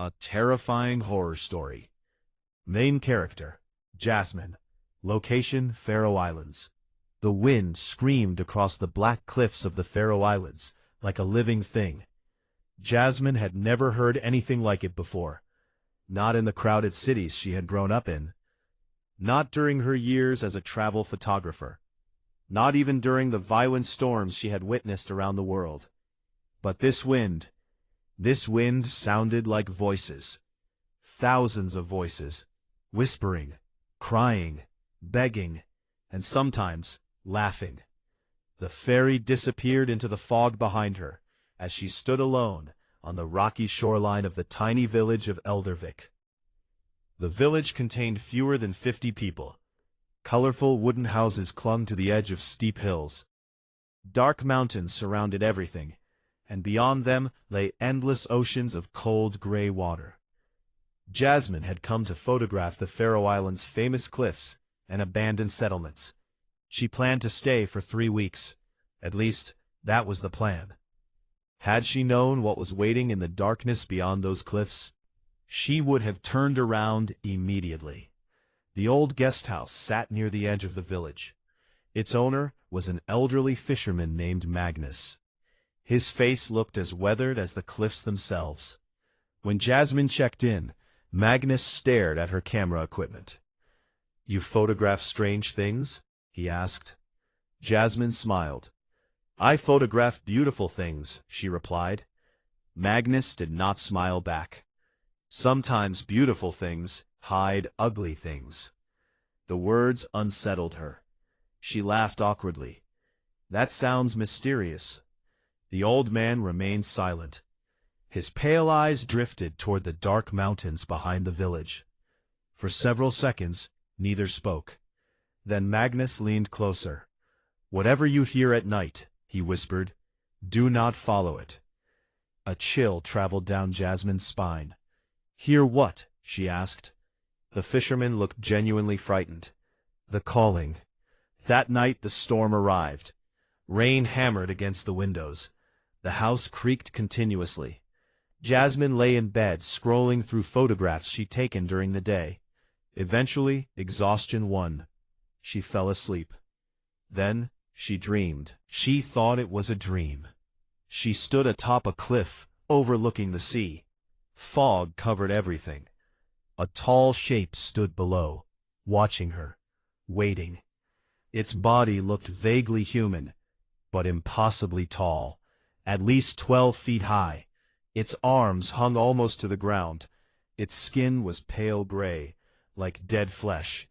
A terrifying horror story. Main character, Jasmine. Location, Faroe Islands. The wind screamed across the black cliffs of the Faroe Islands like a living thing. Jasmine had never heard anything like it before. Not in the crowded cities she had grown up in. Not during her years as a travel photographer. Not even during the violent storms she had witnessed around the world. But this wind sounded like voices. Thousands of voices, whispering, crying, begging, and sometimes laughing. The fairy disappeared into the fog behind her as she stood alone on the rocky shoreline of the tiny village of Eldervik. The village contained fewer than 50 people. Colorful wooden houses clung to the edge of steep hills. Dark mountains surrounded everything, and beyond them lay endless oceans of cold gray water. Jasmine had come to photograph the Faroe Islands' famous cliffs and abandoned settlements. She planned to stay for 3 weeks. At least, that was the plan. Had she known what was waiting in the darkness beyond those cliffs, she would have turned around immediately. The old guest house sat near the edge of the village. Its owner was an elderly fisherman named Magnus. His face looked as weathered as the cliffs themselves. When Jasmine checked in, Magnus stared at her camera equipment. "You photograph strange things?" he asked. Jasmine smiled. "I photograph beautiful things," she replied. Magnus did not smile back. "Sometimes beautiful things hide ugly things." The words unsettled her. She laughed awkwardly. "That sounds mysterious." The old man remained silent. His pale eyes drifted toward the dark mountains behind the village. For several seconds, neither spoke. Then Magnus leaned closer. "Whatever you hear at night," he whispered, "do not follow it." A chill traveled down Jasmine's spine. "Hear what?" she asked. The fisherman looked genuinely frightened. "The calling." That night the storm arrived. Rain hammered against the windows. The house creaked continuously. Jasmine lay in bed scrolling through photographs she'd taken during the day. Eventually, exhaustion won. She fell asleep. Then, she dreamed. She thought it was a dream. She stood atop a cliff, overlooking the sea. Fog covered everything. A tall shape stood below, watching her, waiting. Its body looked vaguely human, but impossibly tall, at least 12 feet high. Its arms hung almost to the ground. Its skin was pale gray, like dead flesh.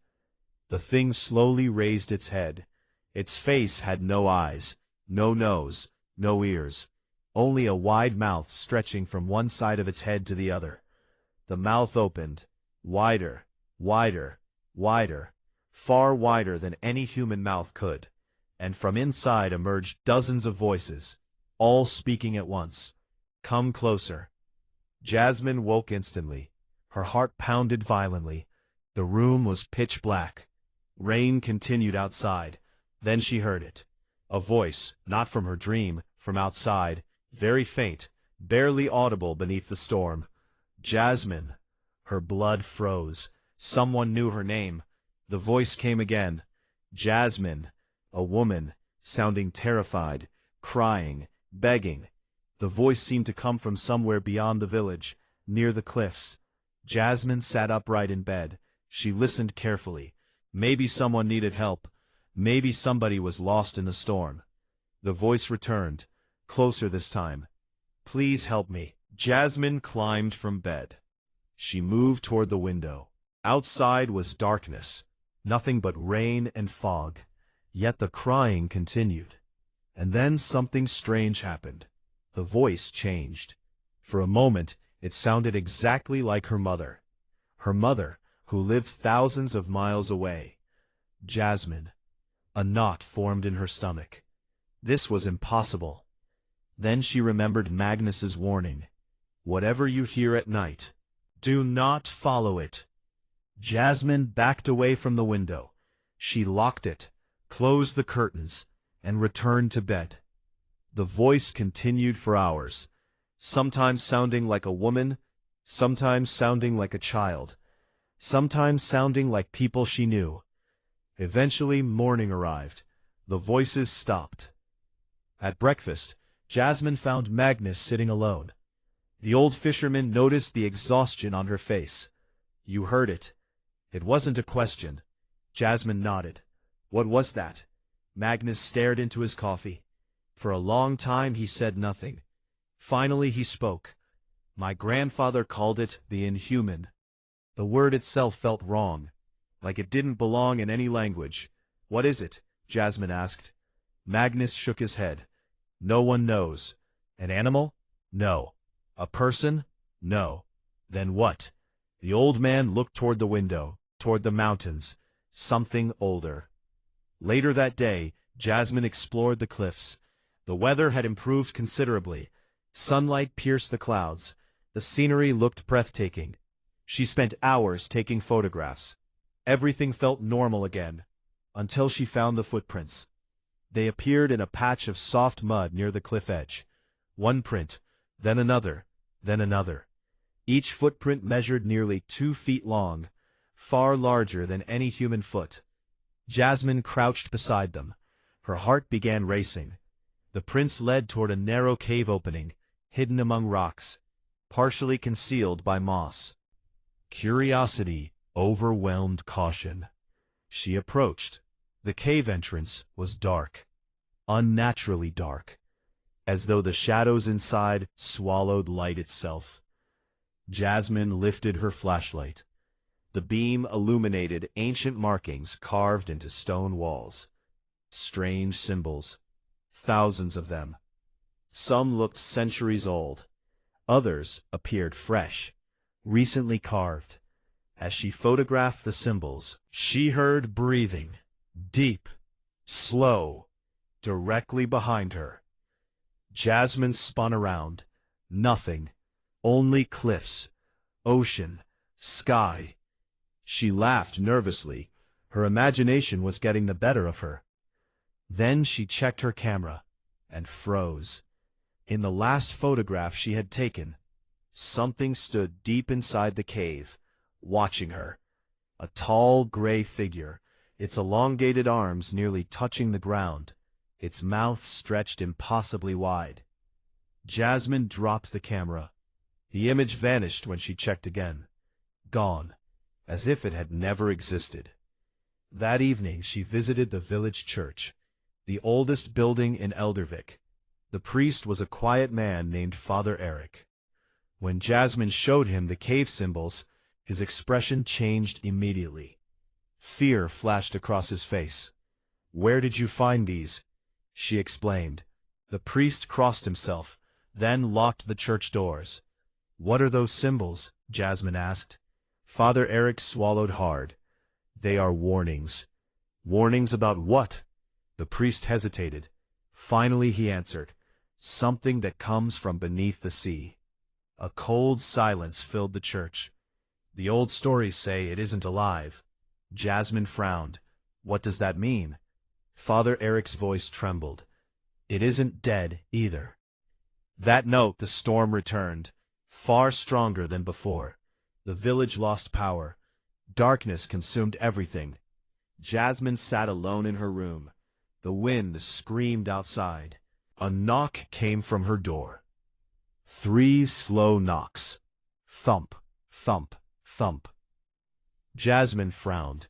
The thing slowly raised its head. Its face had no eyes, no nose, no ears, only a wide mouth stretching from one side of its head to the other. The mouth opened, wider, wider, wider, far wider than any human mouth could, and from inside emerged dozens of voices, all speaking at once. "Come closer." Jasmine woke instantly. Her heart pounded violently. The room was pitch black. Rain continued outside. Then she heard it. A voice, not from her dream, from outside, very faint, barely audible beneath the storm. "Jasmine." Her blood froze. Someone knew her name. The voice came again. "Jasmine." A woman, sounding terrified, crying, begging. The voice seemed to come from somewhere beyond the village, near the cliffs. Jasmine sat upright in bed. She listened carefully. Maybe someone needed help. Maybe somebody was lost in the storm. The voice returned, closer this time. "Please help me." Jasmine climbed from bed. She moved toward the window. Outside was darkness, nothing but rain and fog. Yet the crying continued. And then something strange happened. The voice changed. For a moment, it sounded exactly like her mother. Her mother, who lived thousands of miles away. "Jasmine." A knot formed in her stomach. This was impossible. Then she remembered Magnus's warning. "Whatever you hear at night, do not follow it." Jasmine backed away from the window. She locked it, closed the curtains, and returned to bed. The voice continued for hours, sometimes sounding like a woman, sometimes sounding like a child, sometimes sounding like people she knew. Eventually morning arrived. The voices stopped. At breakfast, Jasmine found Magnus sitting alone. The old fisherman noticed the exhaustion on her face. "You heard it." It wasn't a question. Jasmine nodded. "What was that?" Magnus stared into his coffee. For a long time he said nothing. Finally he spoke. "My grandfather called it the Inhuman." The word itself felt wrong, like it didn't belong in any language. "What is it?" Jasmine asked. Magnus shook his head. "No one knows." "An animal?" "No." "A person?" "No." "Then what?" The old man looked toward the window, toward the mountains. Something older. Later that day, Jasmine explored the cliffs. The weather had improved considerably. Sunlight pierced the clouds. The scenery looked breathtaking. She spent hours taking photographs. Everything felt normal again, until she found the footprints. They appeared in a patch of soft mud near the cliff edge. One print, then another, then another. Each footprint measured nearly 2 feet long, far larger than any human foot. Jasmine crouched beside them. Her heart began racing. The prints led toward a narrow cave opening, hidden among rocks, partially concealed by moss. Curiosity overwhelmed caution. She approached. The cave entrance was dark, unnaturally dark, as though the shadows inside swallowed light itself. Jasmine lifted her flashlight. The beam illuminated ancient markings carved into stone walls. Strange symbols, thousands of them. Some looked centuries old. Others appeared fresh, recently carved. As she photographed the symbols, she heard breathing, deep, slow, directly behind her. Jasmine spun around. Nothing. Only cliffs, ocean, sky. She laughed nervously. Her imagination was getting the better of her. Then she checked her camera and froze. In the last photograph she had taken, something stood deep inside the cave, watching her. A tall gray figure, its elongated arms nearly touching the ground, its mouth stretched impossibly wide. Jasmine dropped the camera. The image vanished when she checked again. Gone, as if it had never existed. That evening she visited the village church, the oldest building in Eldervik. The priest was a quiet man named Father Eric. When Jasmine showed him the cave symbols, his expression changed immediately. Fear flashed across his face. "Where did you find these?" she explained. The priest crossed himself, then locked the church doors. "What are those symbols?" Jasmine asked. Father Eric swallowed hard. "They are warnings." "Warnings about what?" The priest hesitated. Finally he answered, "Something that comes from beneath the sea." A cold silence filled the church. "The old stories say it isn't alive." Jasmine frowned. "What does that mean?" Father Eric's voice trembled. "It isn't dead either." That note the storm returned, far stronger than before. The village lost power. Darkness consumed everything. Jasmine sat alone in her room. The wind screamed outside. A knock came from her door. 3 slow knocks. Thump, thump, thump. Jasmine frowned.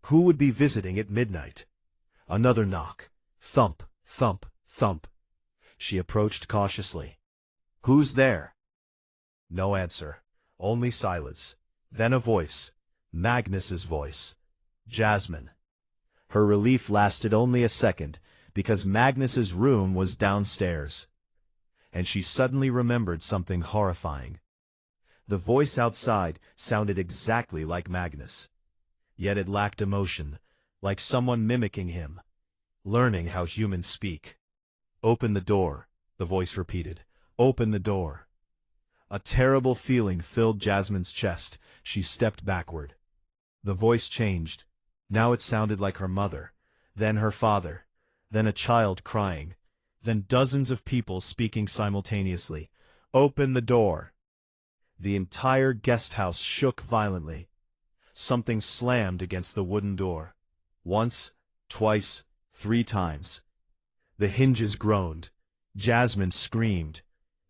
Who would be visiting at midnight? Another knock. Thump, thump, thump. She approached cautiously. "Who's there?" No answer. Only silence. Then a voice. Magnus's voice. "Jasmine." Her relief lasted only a second, because Magnus's room was downstairs. And she suddenly remembered something horrifying. The voice outside sounded exactly like Magnus. Yet it lacked emotion, like someone mimicking him, learning how humans speak. "Open the door," the voice repeated. "Open the door." A terrible feeling filled Jasmine's chest. She stepped backward. The voice changed. Now it sounded like her mother, then her father, then a child crying, then dozens of people speaking simultaneously. "Open the door." The entire guest house shook violently. Something slammed against the wooden door. Once, twice, 3 times. The hinges groaned. Jasmine screamed.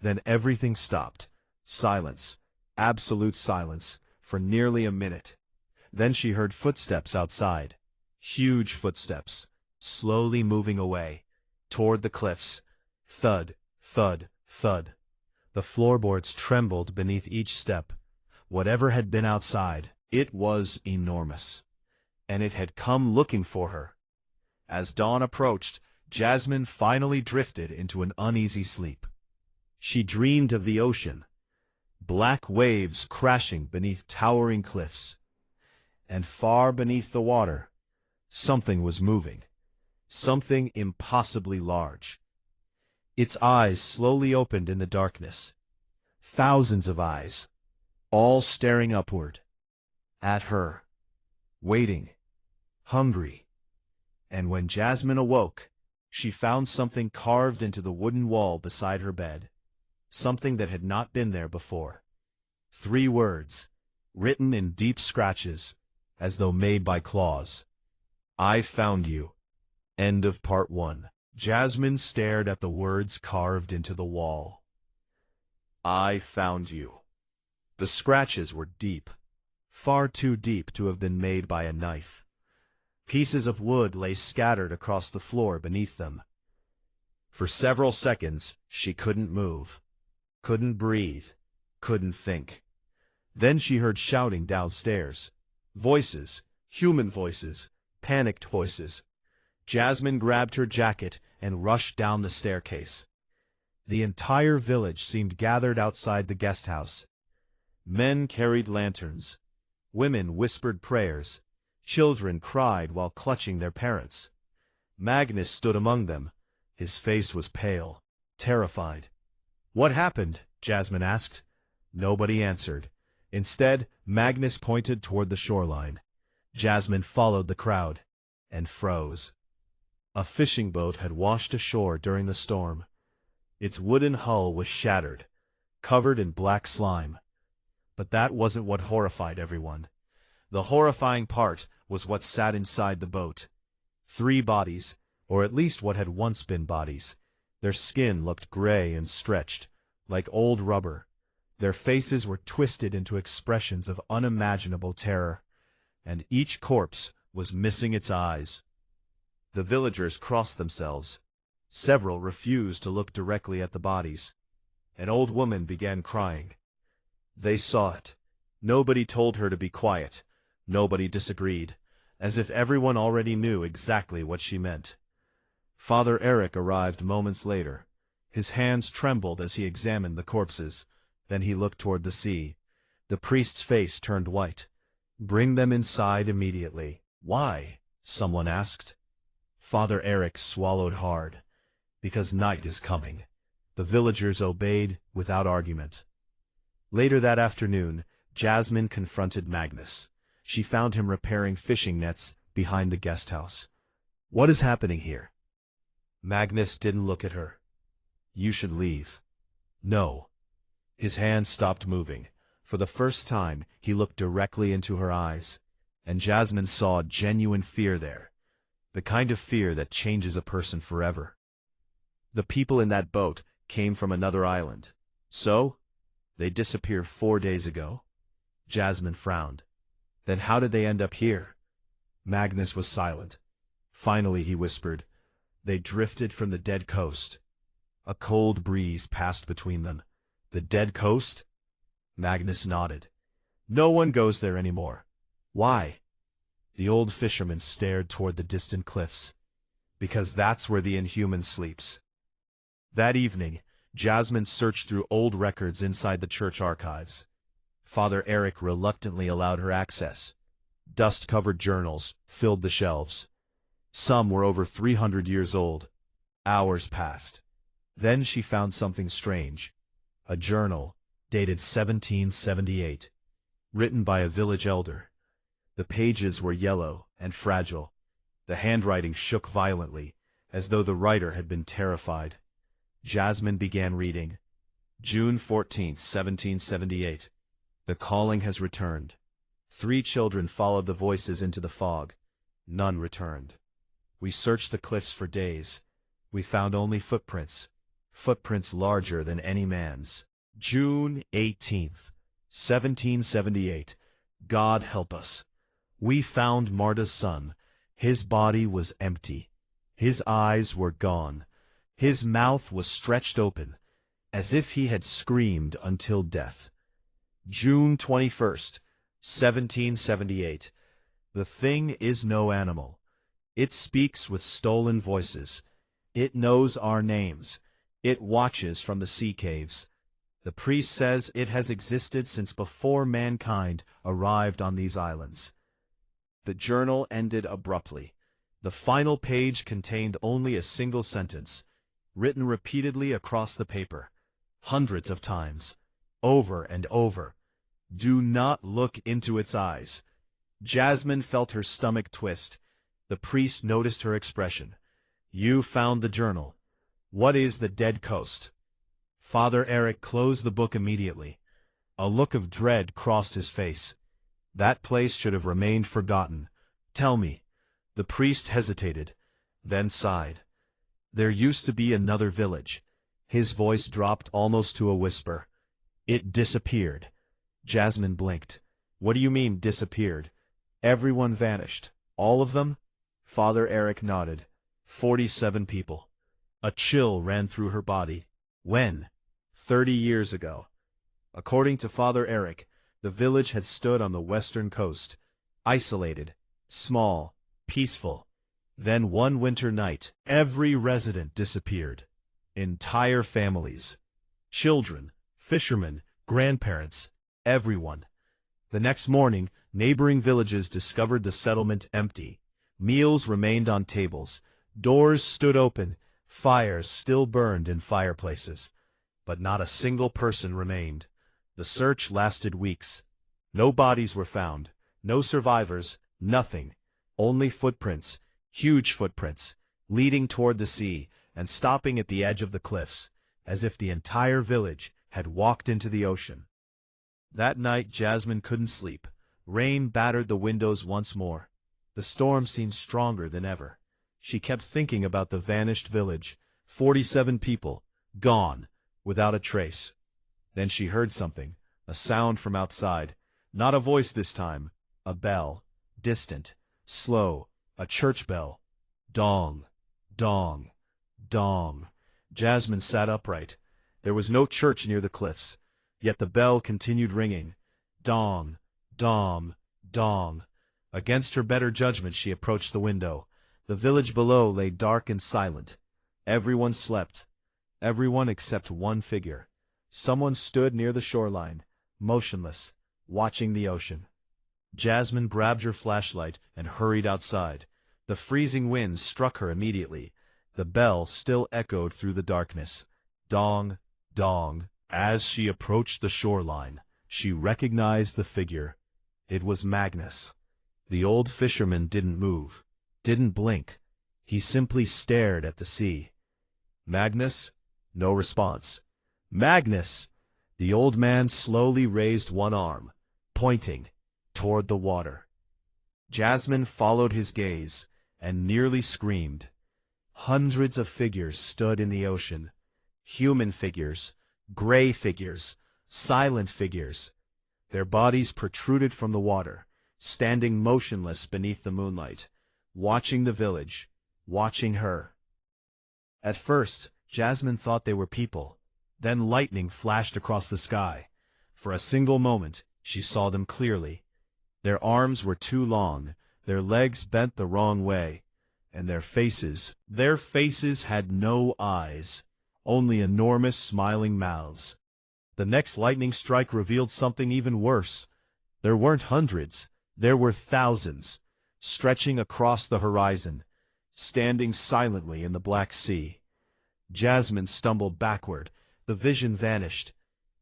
Then everything stopped. Silence. Absolute silence, for nearly a minute. Then she heard footsteps outside. Huge footsteps, slowly moving away, toward the cliffs. Thud, thud, thud. The floorboards trembled beneath each step. Whatever had been outside, it was enormous. And it had come looking for her. As dawn approached, Jasmine finally drifted into an uneasy sleep. She dreamed of the ocean, black waves crashing beneath towering cliffs. And far beneath the water, something was moving. Something impossibly large. Its eyes slowly opened in the darkness. Thousands of eyes, all staring upward. At her. Waiting. Hungry. And when Jasmine awoke, she found something carved into the wooden wall beside her bed. Something that had not been there before. 3 words, written in deep scratches, as though made by claws. I found you. End of part 1. Jasmine stared at the words carved into the wall. I found you. The scratches were deep, far too deep to have been made by a knife. Pieces of wood lay scattered across the floor beneath them. For several seconds, she couldn't move, couldn't breathe, couldn't think. Then she heard shouting downstairs. Voices, human voices, panicked voices. Jasmine grabbed her jacket and rushed down the staircase. The entire village seemed gathered outside the guest house. Men carried lanterns. Women whispered prayers. Children cried while clutching their parents. Magnus stood among them. His face was pale, terrified. What happened? Jasmine asked. Nobody answered. Instead, Magnus pointed toward the shoreline. Jasmine followed the crowd, and froze. A fishing boat had washed ashore during the storm. Its wooden hull was shattered, covered in black slime. But that wasn't what horrified everyone. The horrifying part was what sat inside the boat. 3 bodies, or at least what had once been bodies. Their skin looked gray and stretched, like old rubber. Their faces were twisted into expressions of unimaginable terror, and each corpse was missing its eyes. The villagers crossed themselves. Several refused to look directly at the bodies. An old woman began crying. They saw it. Nobody told her to be quiet. Nobody disagreed, as if everyone already knew exactly what she meant. Father Eric arrived moments later. His hands trembled as he examined the corpses. Then he looked toward the sea. The priest's face turned white. Bring them inside immediately. Why? Someone asked. Father Eric swallowed hard. Because night is coming. The villagers obeyed without argument. Later that afternoon, Jasmine confronted Magnus. She found him repairing fishing nets behind the guest house. What is happening here? Magnus didn't look at her. You should leave. No. His hand stopped moving. For the first time, he looked directly into her eyes. And Jasmine saw genuine fear there. The kind of fear that changes a person forever. The people in that boat came from another island. So? They disappeared 4 days ago. Jasmine frowned. Then how did they end up here? Magnus was silent. Finally he whispered, They drifted from the dead coast. A cold breeze passed between them. The dead coast? Magnus nodded. No one goes there anymore. Why? The old fisherman stared toward the distant cliffs. Because that's where the Inhuman sleeps. That evening, Jasmine searched through old records inside the church archives. Father Eric reluctantly allowed her access. Dust-covered journals filled the shelves. Some were over 300 years old. Hours passed. Then she found something strange. A journal, dated 1778, written by a village elder. The pages were yellow and fragile. The handwriting shook violently, as though the writer had been terrified. Jasmine began reading. June 14, 1778. The calling has returned. 3 children followed the voices into the fog. None returned. We searched the cliffs for days. We found only footprints. Footprints larger than any man's. June 18th, 1778. God help us. We found Marta's son. His body was empty. His eyes were gone. His mouth was stretched open, as if he had screamed until death. June 21st, 1778. The thing is no animal. It speaks with stolen voices. It knows our names. It watches from the sea caves. The priest says it has existed since before mankind arrived on these islands. The journal ended abruptly. The final page contained only a single sentence, written repeatedly across the paper, hundreds of times, over and over. Do not look into its eyes. Jasmine felt her stomach twist. The priest noticed her expression. You found the journal. What is the Dead Coast? Father Eric closed the book immediately. A look of dread crossed his face. That place should have remained forgotten. Tell me. The priest hesitated, then sighed. There used to be another village. His voice dropped almost to a whisper. It disappeared. Jasmine blinked. What do you mean, disappeared? Everyone vanished. All of them? Father Eric nodded. 47 people. A chill ran through her body. When? 30 years ago. According to Father Eric, the village had stood on the western coast, isolated, small, peaceful. Then one winter night, every resident disappeared. Entire families. Children, fishermen, grandparents, everyone. The next morning, neighboring villages discovered the settlement empty. Meals remained on tables. Doors stood open. Fires still burned in fireplaces. But not a single person remained. The search lasted weeks. No bodies were found. No survivors. Nothing. Only footprints, huge footprints, leading toward the sea and stopping at the edge of the cliffs, as if the entire village had walked into the ocean. That night Jasmine couldn't sleep. Rain battered the windows once more. The storm seemed stronger than ever. She kept thinking about the vanished village. 47 people, gone, without a trace. Then she heard something, a sound from outside. Not a voice this time, a bell, distant, slow, a church bell. Dong, dong, dong. Jasmine sat upright. There was no church near the cliffs, yet the bell continued ringing. Dong, dong, dong. Against her better judgment she approached the window. The village below lay dark and silent. Everyone slept. Everyone except one figure. Someone stood near the shoreline, motionless, watching the ocean. Jasmine grabbed her flashlight and hurried outside. The freezing wind struck her immediately. The bell still echoed through the darkness. Dong, dong. As she approached the shoreline, she recognized the figure. It was Magnus. The old fisherman didn't move, didn't blink. He simply stared at the sea. Magnus? No response. Magnus! The old man slowly raised one arm, pointing toward the water. Jasmine followed his gaze and nearly screamed. Hundreds of figures stood in the ocean. Human figures, gray figures, silent figures. Their bodies protruded from the water, standing motionless beneath the moonlight, watching the village, watching her. At first, Jasmine thought they were people. Then lightning flashed across the sky. For a single moment, she saw them clearly. Their arms were too long, their legs bent the wrong way, and their faces had no eyes, only enormous smiling mouths. The next lightning strike revealed something even worse. There weren't hundreds, there were thousands, stretching across the horizon, standing silently in the Black Sea. Jasmine stumbled backward. The vision vanished.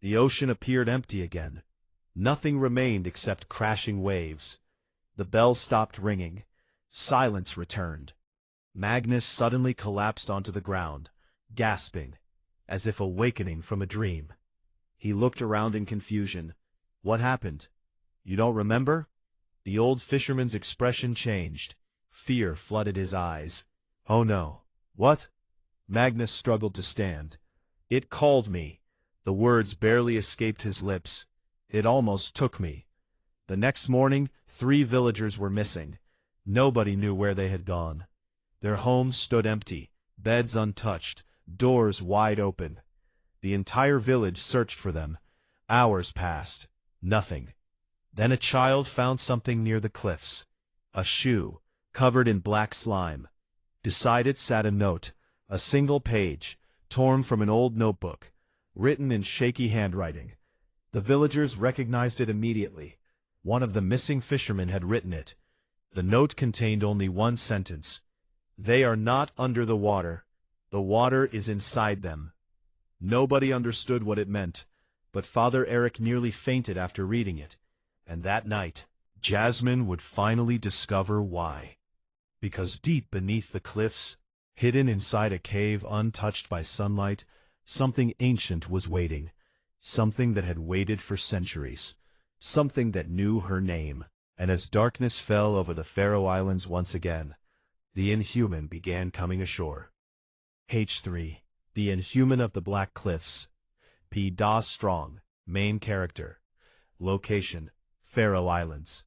The ocean appeared empty again. Nothing remained except crashing waves. The bell stopped ringing. Silence returned. Magnus suddenly collapsed onto the ground, gasping, as if awakening from a dream. He looked around in confusion. What happened? You don't remember? The old fisherman's expression changed. Fear flooded his eyes. Oh no. What? Magnus struggled to stand. It called me. The words barely escaped his lips. It almost took me. The next morning, 3 villagers were missing. Nobody knew where they had gone. Their homes stood empty, beds untouched, doors wide open. The entire village searched for them. Hours passed. Nothing. Then a child found something near the cliffs. A shoe, covered in black slime. Beside it sat a note, a single page, torn from an old notebook, written in shaky handwriting. The villagers recognized it immediately. One of the missing fishermen had written it. The note contained only one sentence. They are not under the water. The water is inside them. Nobody understood what it meant, but Father Eric nearly fainted after reading it. And that night, Jasmine would finally discover why. Because deep beneath the cliffs, hidden inside a cave untouched by sunlight, something ancient was waiting. Something that had waited for centuries. Something that knew her name. And as darkness fell over the Faroe Islands once again, the Inhuman began coming ashore. H3. The Inhuman of the Black Cliffs. P. Da Strong. Main character. Location: Faroe Islands.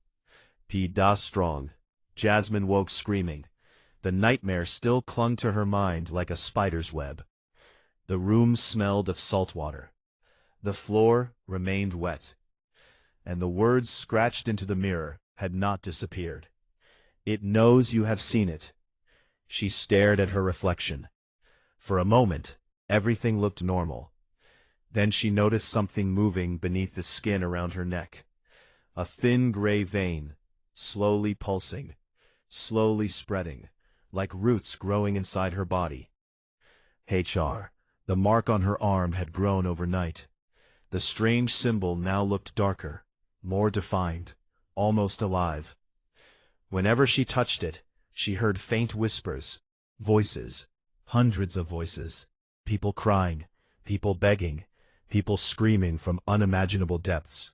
P. Da Strong. Jasmine woke screaming. The nightmare still clung to her mind like a spider's web. The room smelled of salt water. The floor remained wet. And the words scratched into the mirror had not disappeared. It knows you have seen it. She stared at her reflection. For a moment, everything looked normal. Then she noticed something moving beneath the skin around her neck. A thin gray vein, slowly pulsing, slowly spreading, like roots growing inside her body. HR. The mark on her arm had grown overnight. The strange symbol now looked darker, more defined, almost alive. Whenever she touched it, she heard faint whispers, voices, hundreds of voices, people crying, people begging, people screaming from unimaginable depths.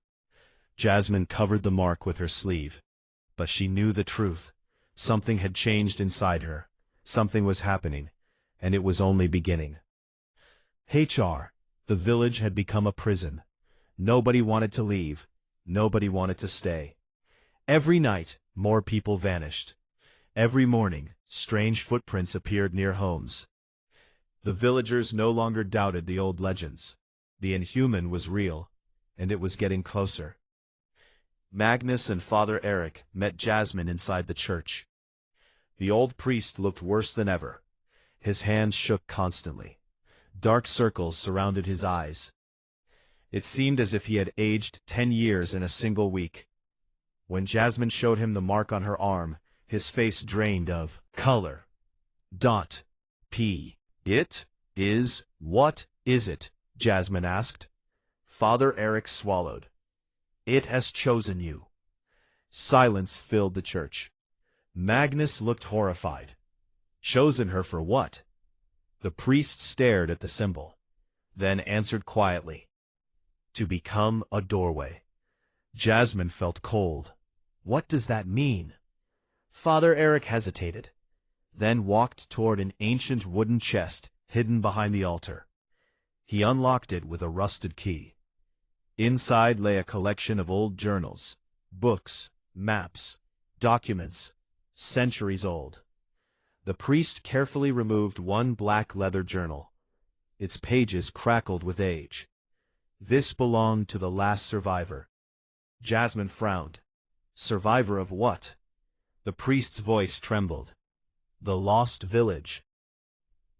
Jasmine covered the mark with her sleeve. But she knew the truth. Something had changed inside her. Something was happening, and it was only beginning. HR. The village had become a prison. Nobody wanted to leave. Nobody wanted to stay. Every night, more people vanished. Every morning, strange footprints appeared near homes. The villagers no longer doubted the old legends. The Inhuman was real, and it was getting closer. Magnus and Father Eric met Jasmine inside the church. The old priest looked worse than ever. His hands shook constantly. Dark circles surrounded his eyes. It seemed as if he had aged 10 years in a single week. When Jasmine showed him the mark on her arm, his face drained of color. P. It is, what is it? Jasmine asked. Father Eric swallowed. It has chosen you. Silence filled the church. Magnus looked horrified. Chosen her for what? The priest stared at the symbol, then answered quietly. To become a doorway. Jasmine felt cold. What does that mean? Father Eric hesitated, then walked toward an ancient wooden chest hidden behind the altar. He unlocked it with a rusted key. Inside lay a collection of old journals, books, maps, documents, centuries old. The priest carefully removed one black leather journal. Its pages crackled with age. This belonged to the last survivor. Jasmine frowned. Survivor of what? The priest's voice trembled. The lost village.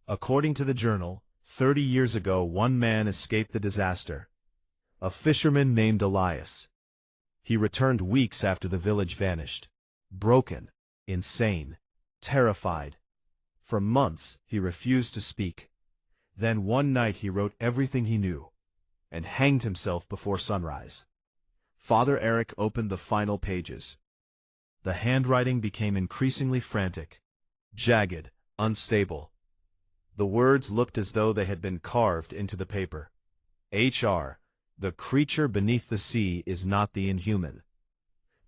According to the journal, 30 years ago one man escaped the disaster. A fisherman named Elias. He returned weeks after the village vanished. Broken, insane, terrified. For months he refused to speak. Then one night he wrote everything he knew, and hanged himself before sunrise. Father Eric opened the final pages. The handwriting became increasingly frantic, jagged, unstable. The words looked as though they had been carved into the paper. HR. The creature beneath the sea is not the inhuman.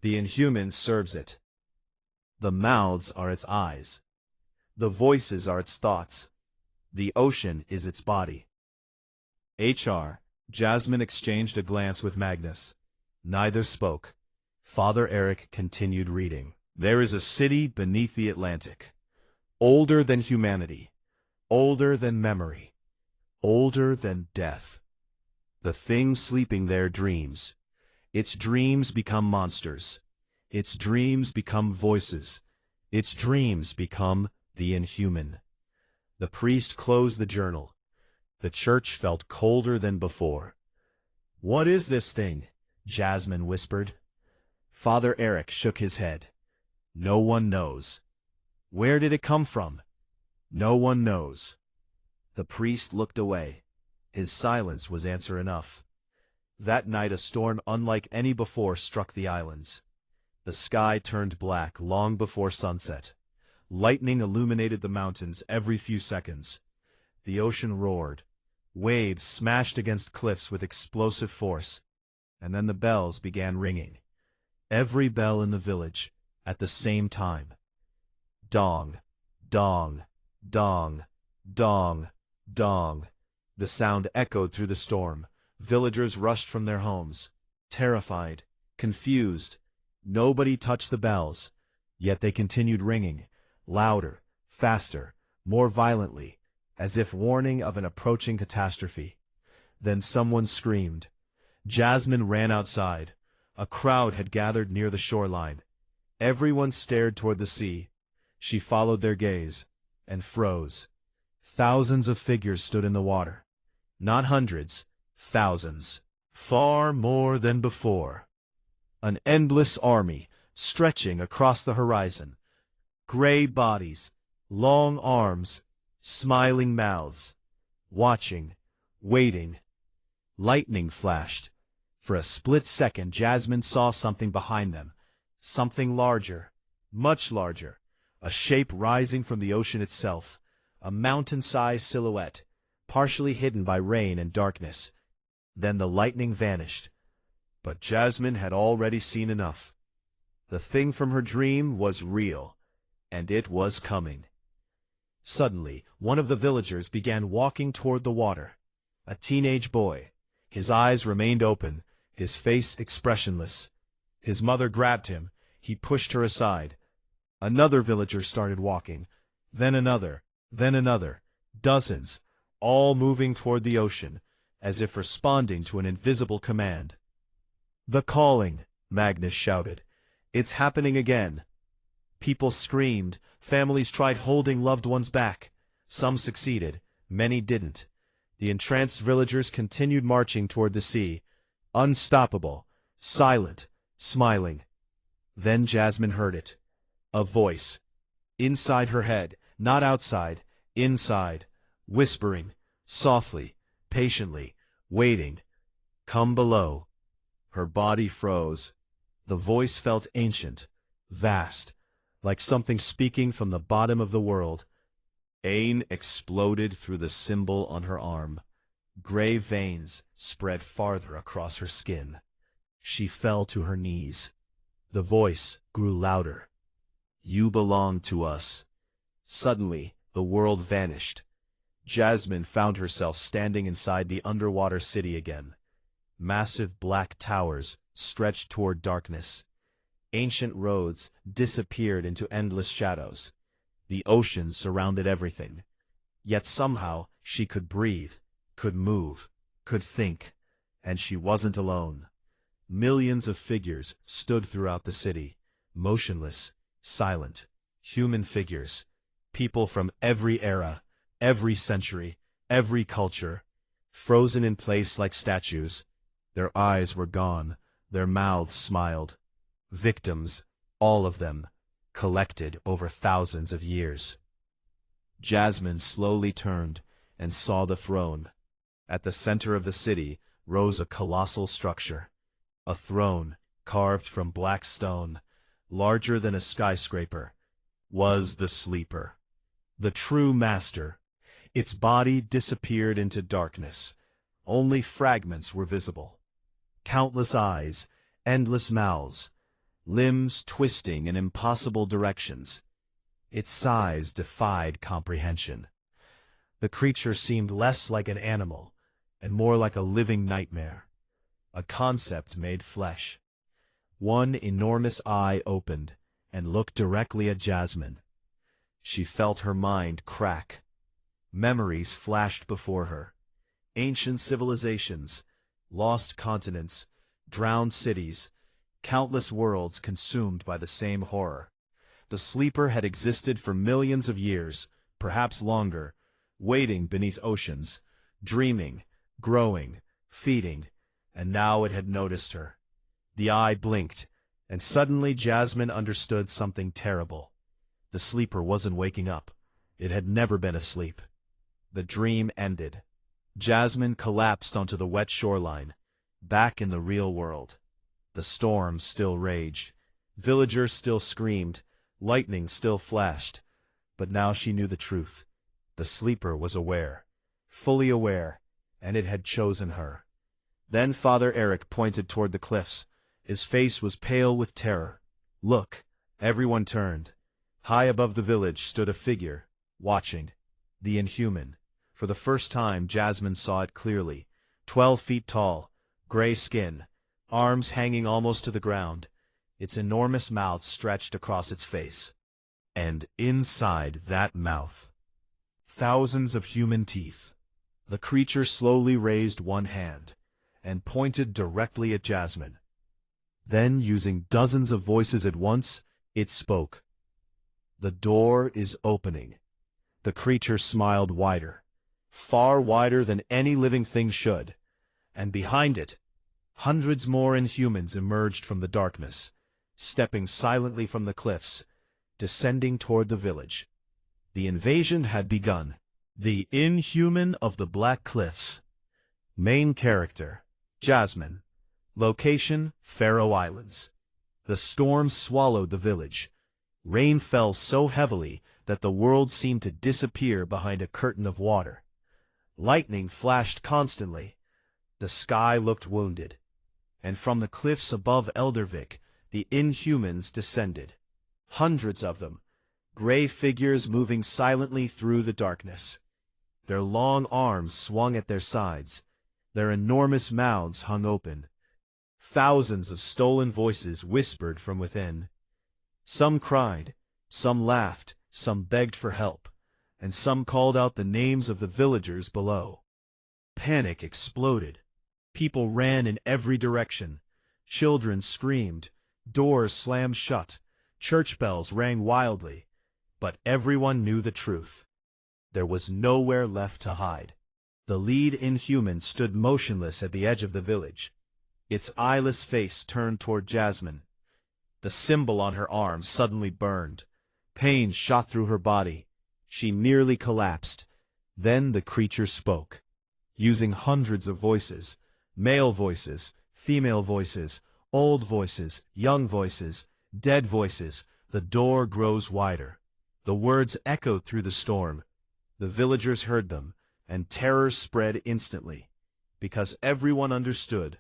The inhuman serves it. The mouths are its eyes. The voices are its thoughts. The ocean is its body. Jasmine exchanged a glance with Magnus. Neither spoke. Father Eric continued reading. There is a city beneath the Atlantic. Older than humanity. Older than memory. Older than death. The thing sleeping there dreams. Its dreams become monsters. Its dreams become voices. Its dreams become the inhuman. The priest closed the journal. The church felt colder than before. "What is this thing?" Jasmine whispered. Father Eric shook his head. "No one knows." "Where did it come from?" "No one knows." The priest looked away. His silence was answer enough. That night a storm unlike any before struck the islands. The sky turned black long before sunset. Lightning illuminated the mountains every few seconds. The ocean roared. Waves smashed against cliffs with explosive force. And then the bells began ringing. Every bell in the village, at the same time. Dong, dong, dong, dong, dong. The sound echoed through the storm. Villagers rushed from their homes, terrified, confused. Nobody touched the bells, yet they continued ringing, louder, faster, more violently, as if warning of an approaching catastrophe. Then someone screamed. Jasmine ran outside. A crowd had gathered near the shoreline. Everyone stared toward the sea. She followed their gaze, and froze. Thousands of figures stood in the water. Not hundreds, thousands. Far more than before. An endless army, stretching across the horizon. Gray bodies, long arms, smiling mouths. Watching, waiting. Lightning flashed. For a split second Jasmine saw something behind them. Something larger, much larger. A shape rising from the ocean itself. A mountain-sized silhouette, partially hidden by rain and darkness. Then the lightning vanished. But Jasmine had already seen enough. The thing from her dream was real, and it was coming. Suddenly, one of the villagers began walking toward the water. A teenage boy. His eyes remained open, his face expressionless. His mother grabbed him. He pushed her aside. Another villager started walking, then another, dozens, all moving toward the ocean, as if responding to an invisible command. "The calling," Magnus shouted. "It's happening again." People screamed. Families tried holding loved ones back. Some succeeded. Many didn't. The entranced villagers continued marching toward the sea, unstoppable, silent, smiling. Then Jasmine heard it. A voice. Inside her head, not outside, inside, whispering, softly, patiently, waiting. "Come below." Her body froze. The voice felt ancient, vast, like something speaking from the bottom of the world. Ain exploded through the symbol on her arm. Gray veins spread farther across her skin. She fell to her knees. The voice grew louder. "You belong to us." Suddenly, the world vanished. Jasmine found herself standing inside the underwater city again. Massive black towers stretched toward darkness. Ancient roads disappeared into endless shadows. The ocean surrounded everything. Yet somehow she could breathe, could move, could think, and she wasn't alone. Millions of figures stood throughout the city, motionless, silent, human figures, people from every era, every century, every culture, frozen in place like statues. Their eyes were gone, their mouths smiled. Victims, all of them, collected over thousands of years. Jasmine slowly turned and saw the throne. At the center of the city rose a colossal structure. A throne, carved from black stone, larger than a skyscraper, was the sleeper. The true master. Its body disappeared into darkness. Only fragments were visible. Countless eyes, endless mouths, limbs twisting in impossible directions. Its size defied comprehension. The creature seemed less like an animal and more like a living nightmare, a concept made flesh. One enormous eye opened and looked directly at Jasmine. She felt her mind crack. Memories flashed before her. Ancient civilizations, lost continents, drowned cities, countless worlds consumed by the same horror. The sleeper had existed for millions of years, perhaps longer, waiting beneath oceans, dreaming, growing, feeding, and now it had noticed her. The eye blinked, and suddenly Jasmine understood something terrible. The sleeper wasn't waking up. It had never been asleep. The dream ended. Jasmine collapsed onto the wet shoreline, back in the real world. The storm still raged. Villagers still screamed. Lightning still flashed. But now she knew the truth. The sleeper was aware, fully aware, and it had chosen her. Then Father Eric pointed toward the cliffs. His face was pale with terror. Look! Everyone turned. High above the village stood a figure, watching. The Inhuman. For the first time Jasmine saw it clearly. 12 feet tall, gray skin, arms hanging almost to the ground. Its enormous mouth stretched across its face. And inside that mouth, thousands of human teeth. The creature slowly raised one hand and pointed directly at Jasmine. Then, using dozens of voices at once, it spoke. "The door is opening." The creature smiled wider, far wider than any living thing should, and behind it, hundreds more Inhumans emerged from the darkness, stepping silently from the cliffs, descending toward the village. The invasion had begun. The Inhuman of the Black Cliffs. Main character, Jasmine. Location, Faroe Islands. The storm swallowed the village. Rain fell so heavily that the world seemed to disappear behind a curtain of water. Lightning flashed constantly. The sky looked wounded. And from the cliffs above Eldervik, the Inhumans descended. Hundreds of them, gray figures moving silently through the darkness. Their long arms swung at their sides. Their enormous mouths hung open. Thousands of stolen voices whispered from within. Some cried, some laughed, some begged for help, and some called out the names of the villagers below. Panic exploded. People ran in every direction. Children screamed. Doors slammed shut. Church bells rang wildly. But everyone knew the truth. There was nowhere left to hide. The lead Inhuman stood motionless at the edge of the village. Its eyeless face turned toward Jasmine. The symbol on her arm suddenly burned. Pain shot through her body. She nearly collapsed. Then the creature spoke. Using hundreds of voices, male voices, female voices, old voices, young voices, dead voices, the door grows wider. The words echoed through the storm. The villagers heard them, and terror spread instantly. Because everyone understood.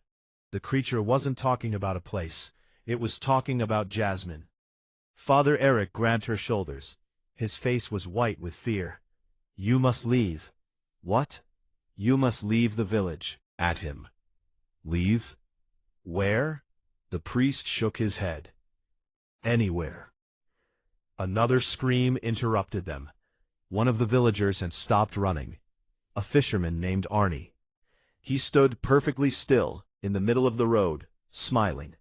The creature wasn't talking about a place. It was talking about Jasmine. Father Eric grabbed her shoulders. His face was white with fear. "You must leave." "What?" "You must leave the village." At him. "Leave? Where?" The priest shook his head. "Anywhere." Another scream interrupted them. One of the villagers had stopped running. A fisherman named Arnie. He stood perfectly still in the middle of the road, smiling.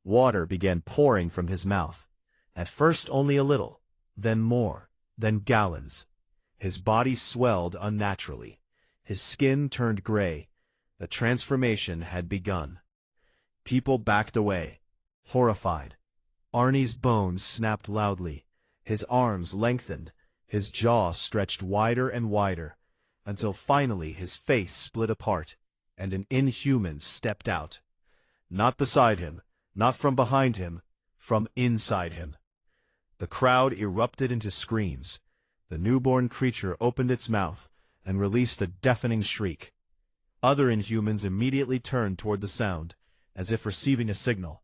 Water began pouring from his mouth. At first only a little, then more, then gallons. His body swelled unnaturally. His skin turned gray. The transformation had begun. People backed away, horrified. Arnie's bones snapped loudly. His arms lengthened. His jaw stretched wider and wider, until finally his face split apart, and an Inhuman stepped out. Not beside him, not from behind him, from inside him. The crowd erupted into screams. The newborn creature opened its mouth and released a deafening shriek. Other Inhumans immediately turned toward the sound, as if receiving a signal.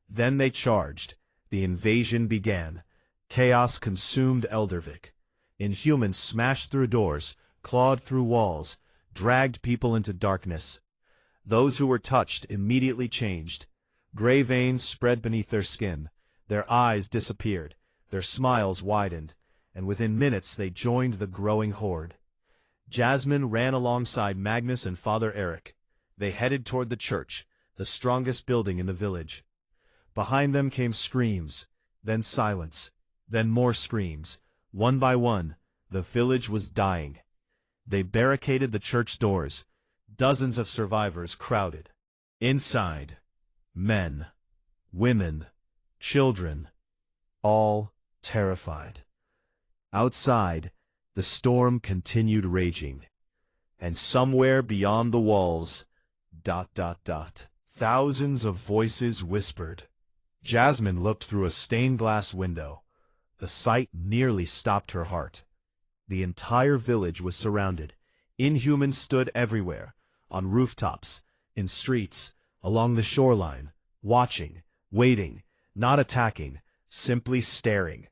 Then they charged. The invasion began. Chaos consumed Eldervik. Inhumans smashed through doors, clawed through walls, dragged people into darkness. Those who were touched immediately changed. Gray veins spread beneath their skin. Their eyes disappeared. Their smiles widened. And within minutes they joined the growing horde. Jasmine ran alongside Magnus and Father Eric. They headed toward the church, the strongest building in the village. Behind them came screams, then silence, then more screams. One by one, the village was dying. They barricaded the church doors. Dozens of survivors crowded. Inside, men, women, children, all terrified. Outside, the storm continued raging. And somewhere beyond the walls, ... Thousands of voices whispered. Jasmine looked through a stained glass window. The sight nearly stopped her heart. The entire village was surrounded. Inhumans stood everywhere, on rooftops, in streets, along the shoreline, watching, waiting, not attacking, simply staring,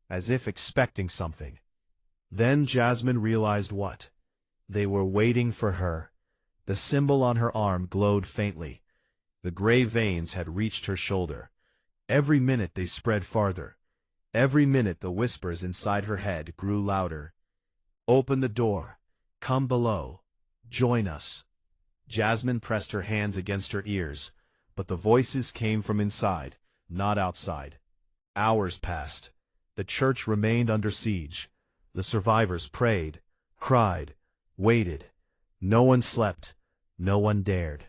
as if expecting something. Then Jasmine realized what. They were waiting for her. The symbol on her arm glowed faintly. The gray veins had reached her shoulder. Every minute they spread farther. Every minute the whispers inside her head grew louder. Open the door. Come below. Join us. Jasmine pressed her hands against her ears, but the voices came from inside, not outside. Hours passed. The church remained under siege. The survivors prayed, cried, waited. No one slept. No one dared.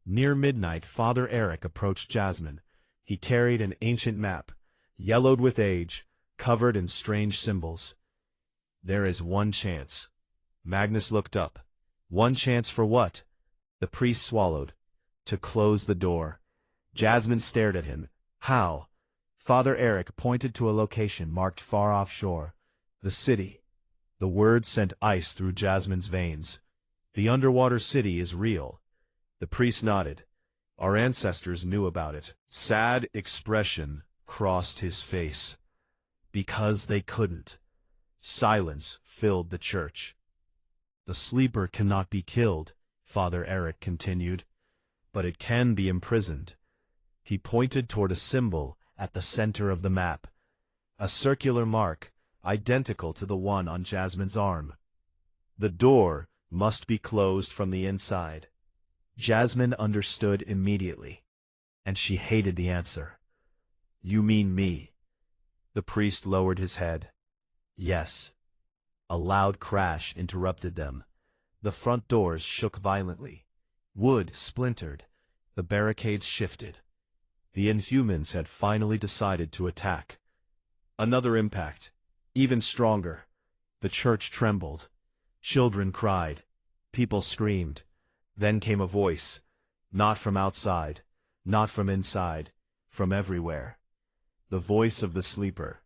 Near midnight, Father Eric approached Jasmine. He carried an ancient map, yellowed with age, covered in strange symbols. There is one chance. Magnus looked up. One chance for what? The priest swallowed. To close the door. Jasmine stared at him. How? Father Eric pointed to a location marked far offshore. The city. The word sent ice through Jasmine's veins. The underwater city is real. The priest nodded. Our ancestors knew about it. Sad expression crossed his face. Because they couldn't. Silence filled the church. The sleeper cannot be killed, Father Eric continued, but it can be imprisoned. He pointed toward a symbol at the center of the map. A circular mark, identical to the one on Jasmine's arm. The door must be closed from the inside. Jasmine understood immediately, and she hated the answer. You mean me? The priest lowered his head. Yes. A loud crash interrupted them. The front doors shook violently. Wood splintered. The barricades shifted. The Inhumans had finally decided to attack. Another impact, even stronger. The church trembled. Children cried. People screamed. Then came a voice, not from outside, not from inside, from everywhere. The voice of the sleeper.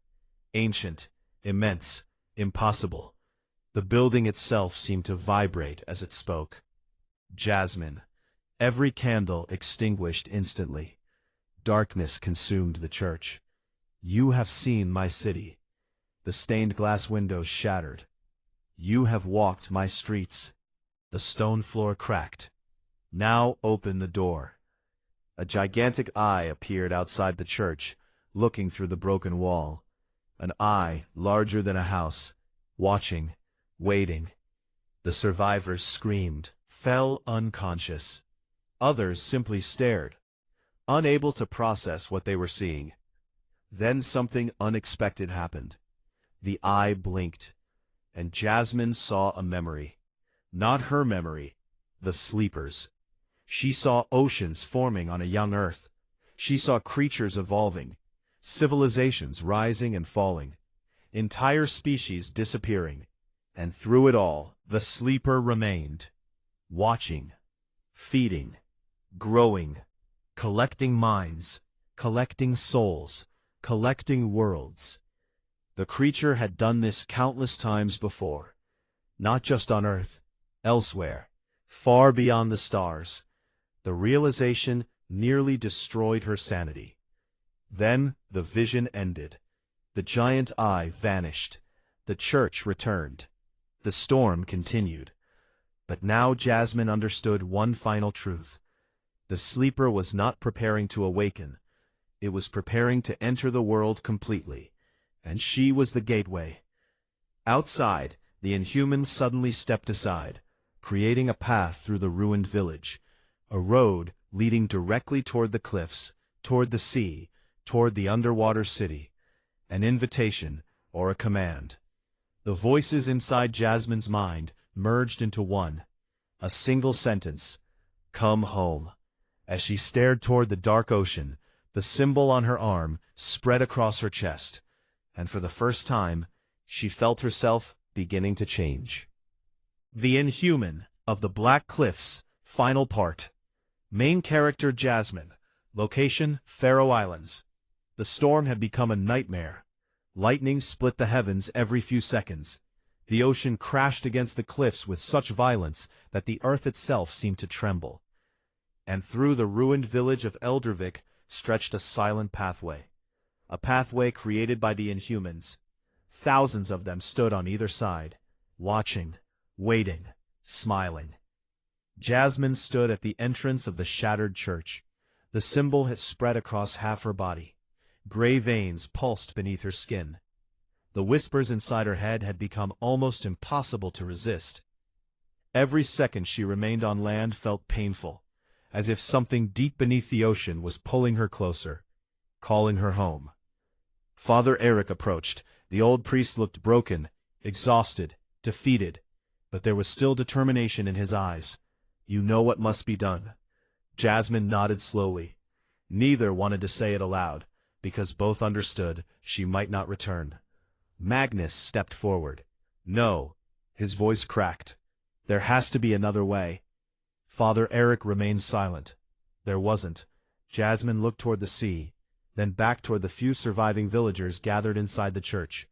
Ancient, immense, impossible. The building itself seemed to vibrate as it spoke. Jasmine. Every candle extinguished instantly. Darkness consumed the church. You have seen my city. The stained glass windows shattered. You have walked my streets. The stone floor cracked. Now open the door. A gigantic eye appeared outside the church, looking through the broken wall. An eye larger than a house, watching, waiting. The survivors screamed, fell unconscious. Others simply stared, unable to process what they were seeing. Then something unexpected happened. The eye blinked, and Jasmine saw a memory. Not her memory, the sleeper's. She saw oceans forming on a young Earth. She saw creatures evolving, civilizations rising and falling, entire species disappearing. And through it all, the sleeper remained, watching, feeding, growing, collecting minds, collecting souls, collecting worlds. The creature had done this countless times before, not just on Earth, elsewhere, far beyond the stars. The realization nearly destroyed her sanity. Then the vision ended. The giant eye vanished. The church returned. The storm continued. But now Jasmine understood one final truth. The sleeper was not preparing to awaken. It was preparing to enter the world completely. And she was the gateway. Outside, the Inhumans suddenly stepped aside, creating a path through the ruined village. A road leading directly toward the cliffs, toward the sea, toward the underwater city. An invitation, or a command. The voices inside Jasmine's mind merged into one. A single sentence. Come home. As she stared toward the dark ocean, the symbol on her arm spread across her chest, and for the first time, she felt herself beginning to change. The Inhuman of the Black Cliffs, Final Part. Main character Jasmine. Location, Faroe Islands. The storm had become a nightmare. Lightning split the heavens every few seconds. The ocean crashed against the cliffs with such violence that the earth itself seemed to tremble. And through the ruined village of Eldervik stretched a silent pathway. A pathway created by the Inhumans. Thousands of them stood on either side, watching, waiting, smiling. Jasmine stood at the entrance of the shattered church. The symbol had spread across half her body. Gray veins pulsed beneath her skin. The whispers inside her head had become almost impossible to resist. Every second she remained on land felt painful, as if something deep beneath the ocean was pulling her closer, calling her home. Father Eric approached. The old priest looked broken, exhausted, defeated, but there was still determination in his eyes. You know what must be done. Jasmine nodded slowly. Neither wanted to say it aloud, because both understood she might not return. Magnus stepped forward. No. His voice cracked. There has to be another way. Father Eric remained silent. There wasn't. Jasmine looked toward the sea, then back toward the few surviving villagers gathered inside the church.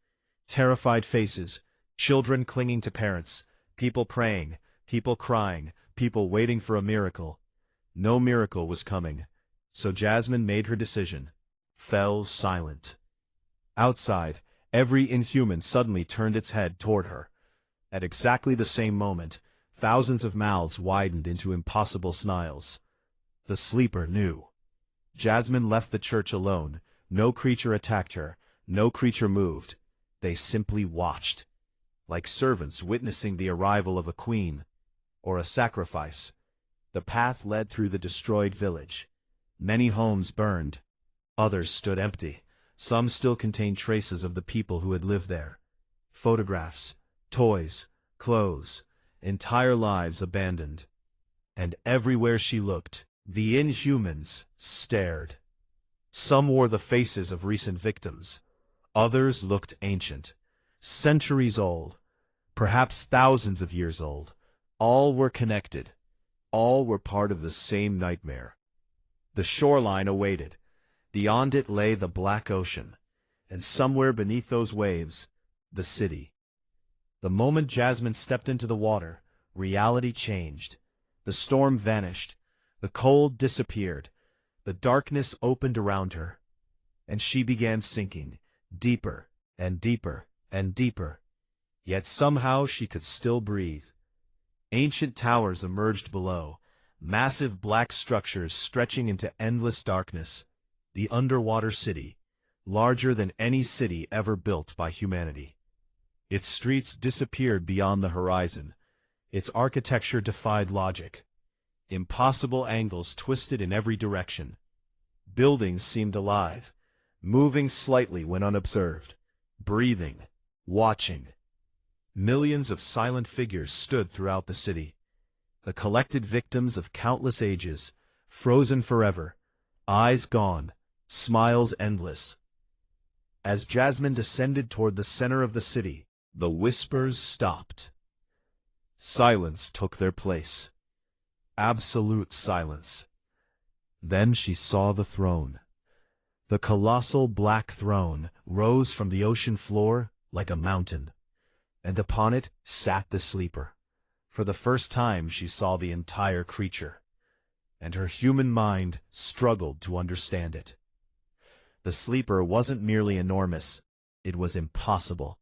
Terrified faces, children clinging to parents, people praying, people crying, people waiting for a miracle. No miracle was coming, so Jasmine made her decision. Fell silent. Outside, every Inhuman suddenly turned its head toward her. At exactly the same moment, thousands of mouths widened into impossible smiles. The sleeper knew. Jasmine left the church alone. No creature attacked her. No creature moved. They simply watched, like servants witnessing the arrival of a queen, or a sacrifice. The path led through the destroyed village. Many homes burned. Others stood empty. Some still contained traces of the people who had lived there. Photographs, toys, clothes, entire lives abandoned. And everywhere she looked, the Inhumans stared. Some wore the faces of recent victims. Others looked ancient, centuries old, perhaps thousands of years old. All were connected. All were part of the same nightmare. The shoreline awaited. Beyond it lay the black ocean, and somewhere beneath those waves, the city. The moment Jasmine stepped into the water, reality changed. The storm vanished. The cold disappeared. The darkness opened around her, and she began sinking, deeper and deeper and deeper. Yet somehow she could still breathe. Ancient towers emerged below, massive black structures stretching into endless darkness. The underwater city, larger than any city ever built by humanity. Its streets disappeared beyond the horizon. Its architecture defied logic. Impossible angles twisted in every direction. Buildings seemed alive, moving slightly when unobserved, breathing, watching. Millions of silent figures stood throughout the city, the collected victims of countless ages, frozen forever, eyes gone, smiles endless. As Jasmine descended toward the center of the city, the whispers stopped. Silence took their place. Absolute silence. Then she saw the throne. The colossal black throne rose from the ocean floor like a mountain, and upon it sat the sleeper. For the first time she saw the entire creature. and her human mind struggled to understand it. The sleeper wasn't merely enormous, it was impossible.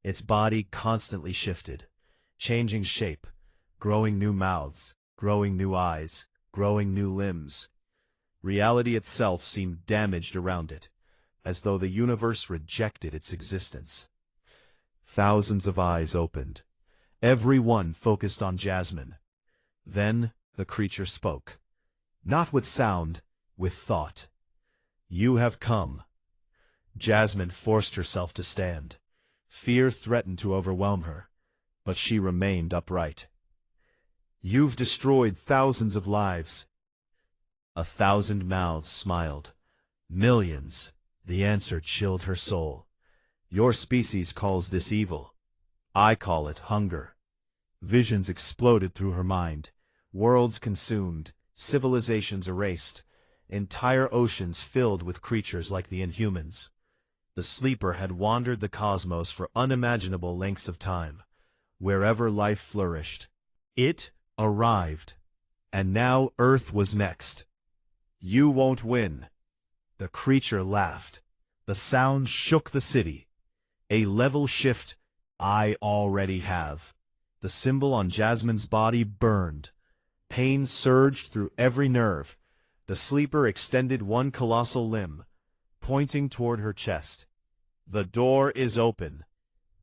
Its body constantly shifted, changing shape, growing new mouths, growing new eyes, growing new limbs. Reality itself seemed damaged around it, as though the universe rejected its existence. Thousands of eyes opened, every one focused on Jasmine. Then the creature spoke. Not with sound, with thought. "You have come." Jasmine forced herself to stand. Fear threatened to overwhelm her, but she remained upright. "You've destroyed thousands of lives." 1,000 mouths smiled. "Millions." The answer chilled her soul. "Your species calls this evil. I call it hunger." Visions exploded through her mind. Worlds consumed, civilizations erased, entire oceans filled with creatures like the Inhumans. The sleeper had wandered the cosmos for unimaginable lengths of time, wherever life flourished. It arrived, and now Earth was next. "You won't win." The creature laughed. The sound shook the city. "A level shift I already have." The symbol on Jasmine's body burned. Pain surged through every nerve. The sleeper extended one colossal limb, pointing toward her chest. "The door is open."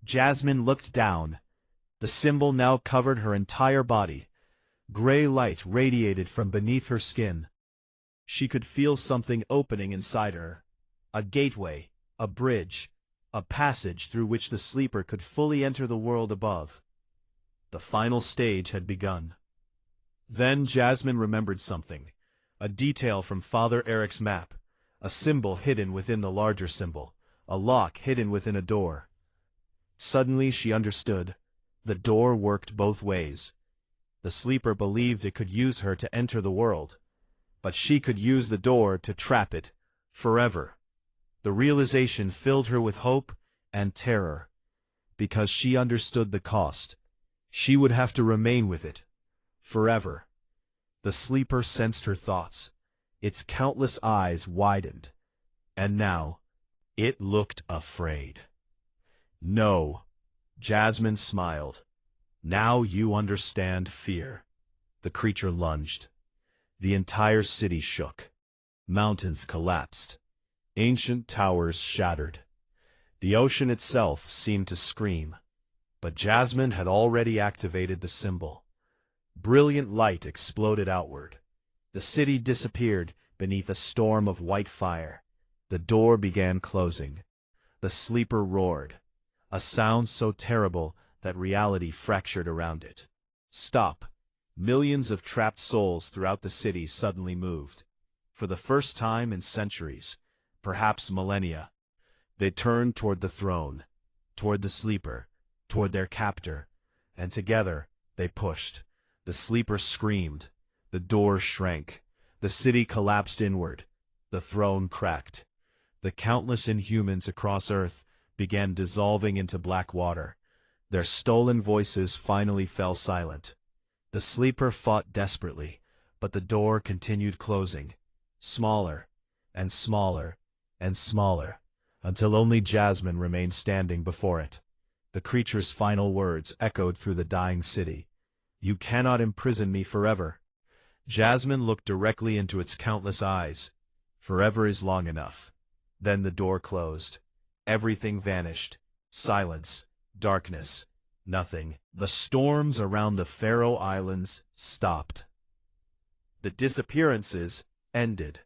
Jasmine looked down. The symbol now covered her entire body. Gray light radiated from beneath her skin. She could feel something opening inside her. A gateway, a bridge, a passage through which the sleeper could fully enter the world above. The final stage had begun. Then Jasmine remembered something. A detail from Father Eric's map. A symbol hidden within the larger symbol. A lock hidden within a door. Suddenly she understood. The door worked both ways. The sleeper believed it could use her to enter the world, but she could use the door to trap it, forever. The realization filled her with hope and terror, because she understood the cost. She would have to remain with it, forever. The sleeper sensed her thoughts. Its countless eyes widened, and now it looked afraid. "No," Jasmine smiled. "Now you understand fear." The creature lunged. The entire city shook. Mountains collapsed. Ancient towers shattered. The ocean itself seemed to scream. But Jasmine had already activated the symbol. Brilliant light exploded outward. The city disappeared beneath a storm of white fire. The door began closing. The sleeper roared, a sound so terrible that reality fractured around it. "Stop!" Millions of trapped souls throughout the city suddenly moved. For the first time in centuries, perhaps millennia, they turned toward the throne, toward the sleeper, toward their captor, and together they pushed. The sleeper screamed. The door shrank. The city collapsed inward. The throne cracked. The countless Inhumans across Earth began dissolving into black water. Their stolen voices finally fell silent. The sleeper fought desperately, but the door continued closing, smaller and smaller and smaller, until only Jasmine remained standing before it. The creature's final words echoed through the dying city. "You cannot imprison me forever." Jasmine looked directly into its countless eyes. Forever is long enough. Then the door closed. Everything vanished. Silence, darkness, nothing. The storms around the Faroe Islands stopped. The disappearances ended.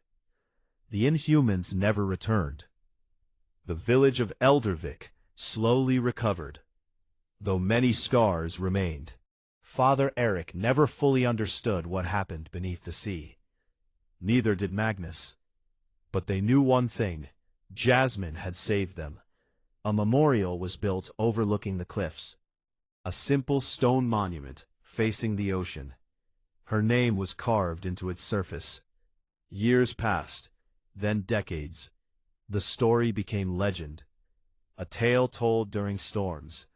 The Inhumans never returned. The village of Eldervik slowly recovered, though many scars remained. Father Eric never fully understood what happened beneath the sea. Neither did Magnus. But they knew one thing: Jasmine had saved them. A memorial was built overlooking the cliffs. A simple stone monument facing the ocean. Her name was carved into its surface. Years passed, then decades. The story became legend. A tale told during storms.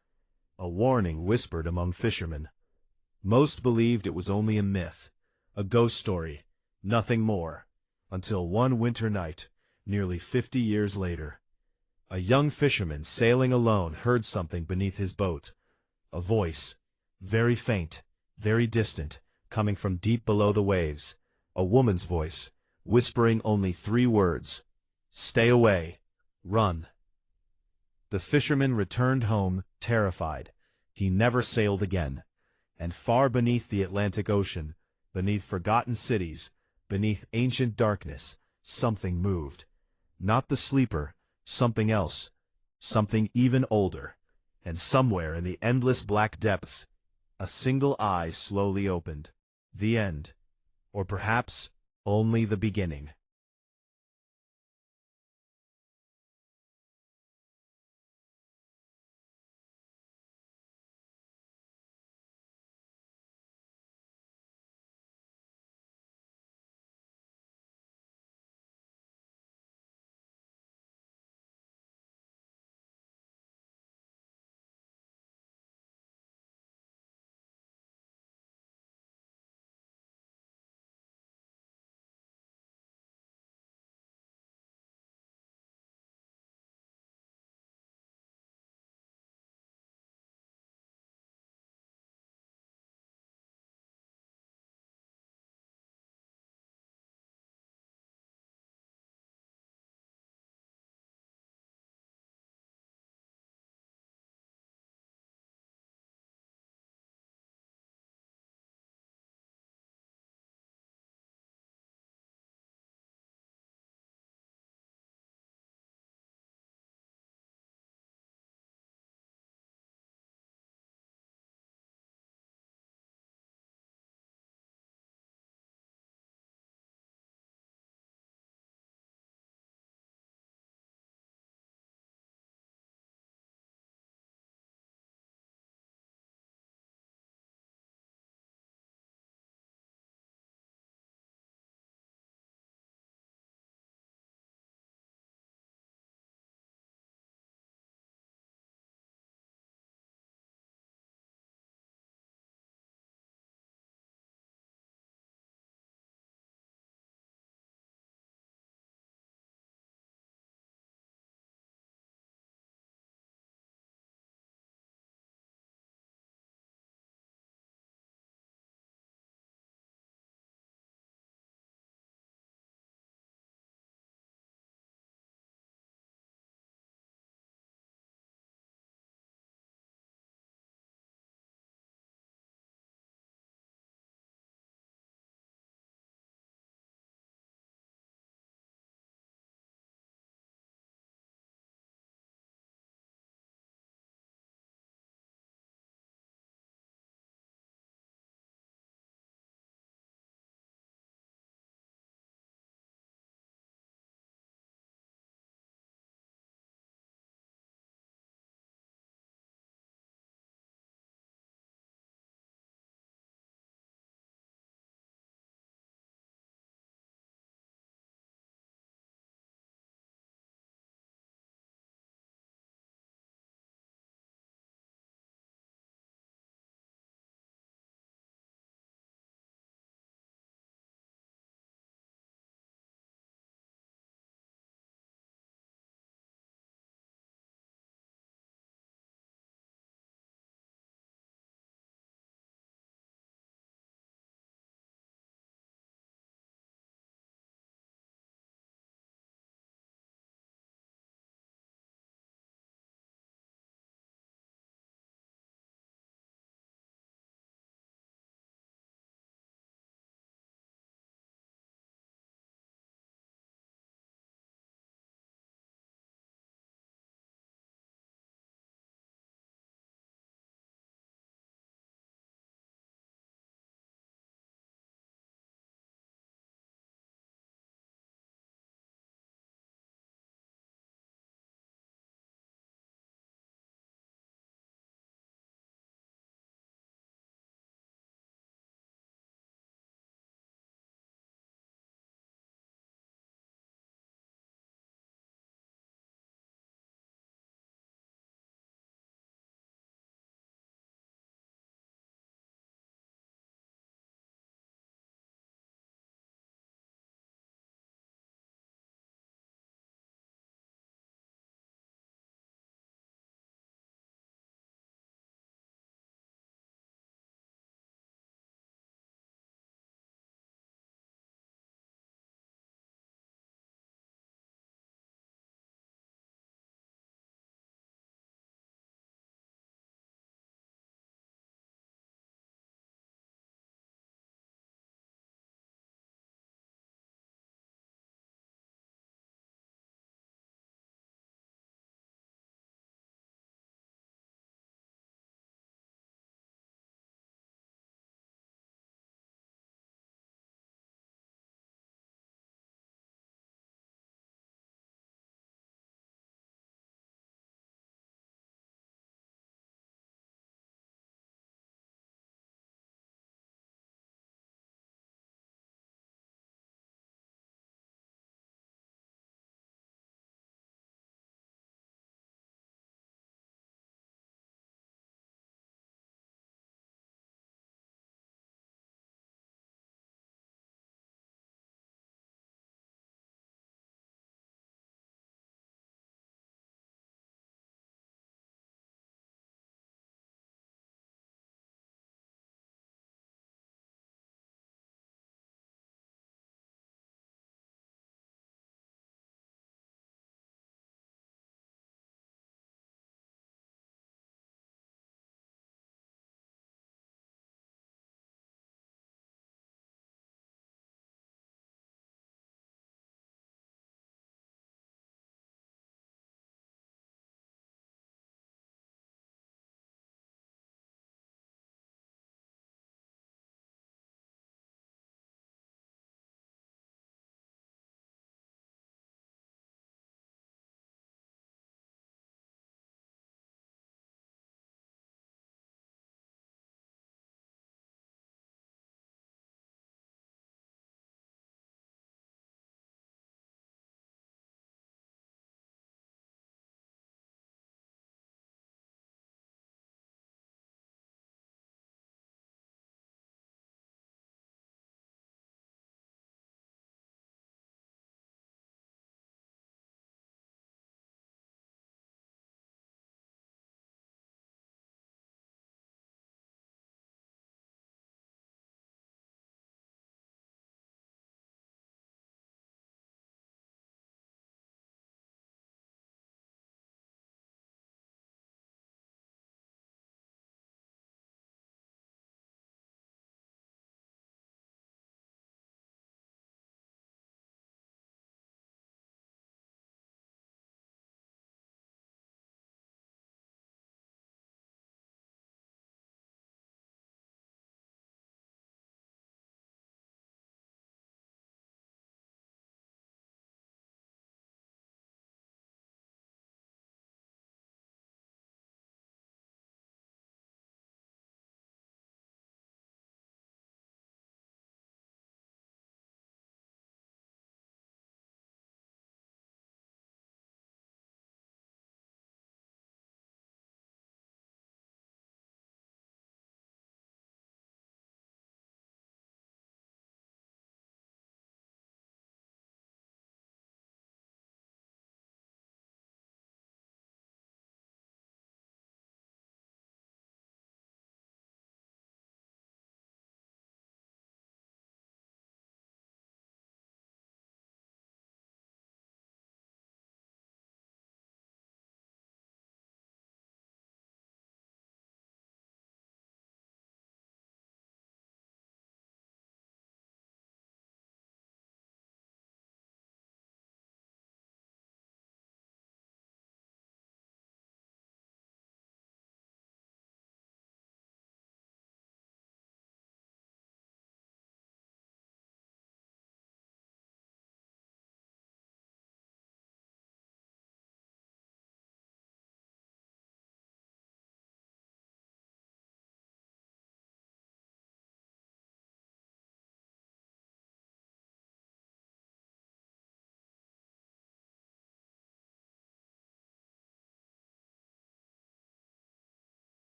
A warning whispered among fishermen. Most believed it was only a myth, a ghost story, Nothing more. Until one winter night, nearly 50 years later, a young fisherman sailing alone heard something beneath his boat. A voice, very faint, very distant, coming from deep below the waves. A woman's voice, whispering only 3 words. "Stay away. Run." The fisherman returned home, terrified. He never sailed again. And far beneath the Atlantic Ocean, beneath forgotten cities, beneath ancient darkness, something moved. Not the sleeper, something else, something even older. And somewhere in the endless black depths, a single eye slowly opened. The end. Or perhaps only the beginning.